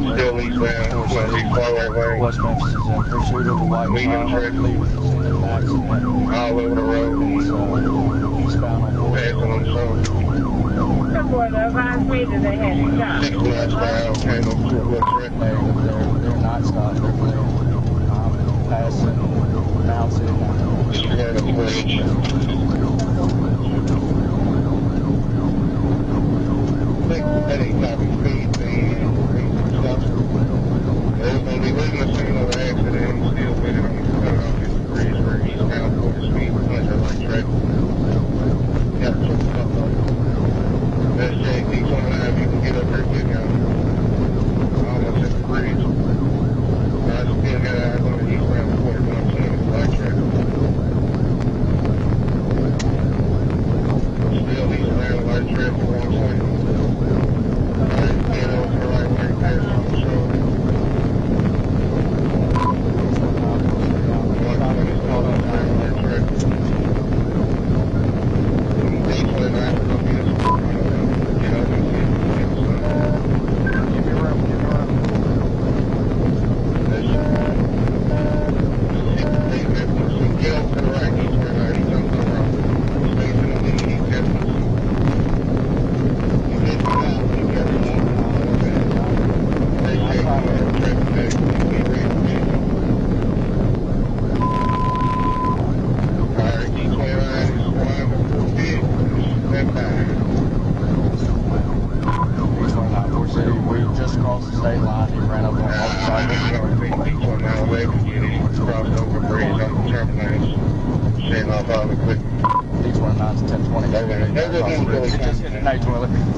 Still eastbound, West Memphis is in pursuit of a white car. Leaving the scene of an accident. all over the road. It's eastbound on 4th. Passing on the phone. Before the advised me that they had a shot. 6 miles per hour, came up to the track. They're not stopped. They're clear. Passing Mount City now. Disregarded bridge. That ain't copy speed thing. There's going to be leaving the scene of the accident and still getting on the bridge where he's bound for the speed limit or light track. Got to put stuff on. That's JD29, you can get up there quick now. Almost at the bridge. I still got eyes on the eastbound quarter 110 light track. Still eastbound light track for 120.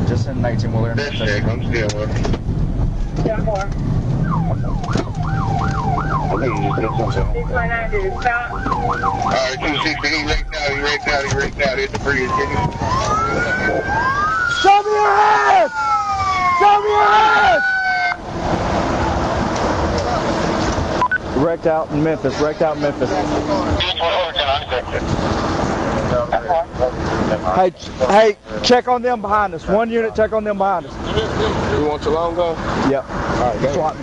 Just in 19-wheeler. That's check, I'm still working. Yeah, more. I think you just did something. 619 did it stop? Alright, 260, he raked out, hit the bridge, didn't he? Show me your hands! Show me your hands! Wrecked out in Memphis, Hey, check on them behind us. One unit, check on them behind us. You want your long gun? Yep. All right, swap.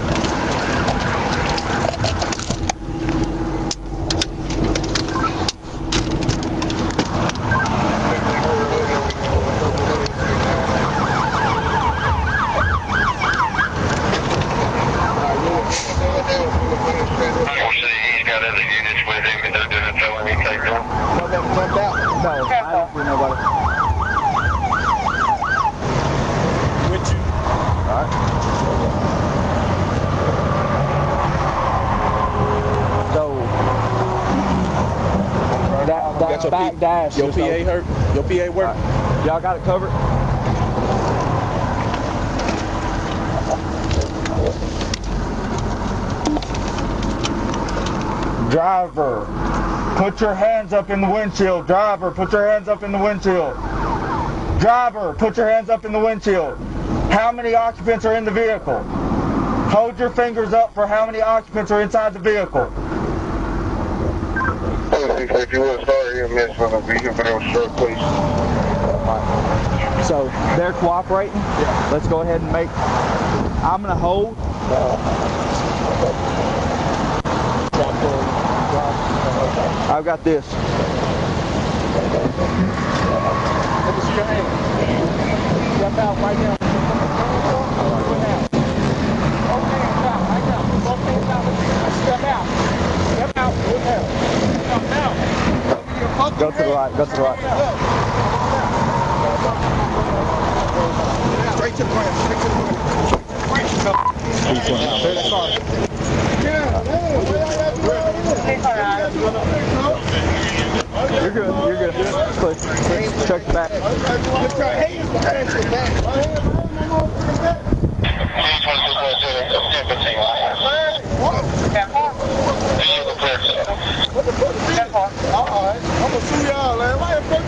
He's got other units with him and they're doing felony takedown. No, I don't see nobody. With you. All right. So that back dash. Your PA hurt? Your PA work? Right. Y'all got it covered? Driver, put your hands up in the windshield. Driver, put your hands up in the windshield. Driver, put your hands up in the windshield. How many occupants are in the vehicle? Hold your fingers up for how many occupants are inside the vehicle. If you would start here, miss for the vehicle, but it was short, please. Right. So they're cooperating? Yeah. Let's go ahead and make. I'm going to hold. I've got this. Let me see your hand. Step out right now. Both hands out right now. Both hands out. Step out. Step out. Good now. Step out. Go to the right. Go to the right. Straight to the ground. Straight to the ground. Clear that car. You're good. You're good. Clear. Check the back. I'm gonna sue y'all, man. Why the fuck?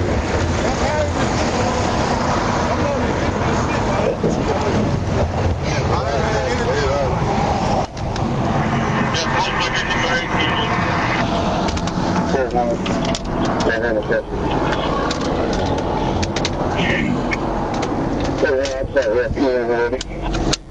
That's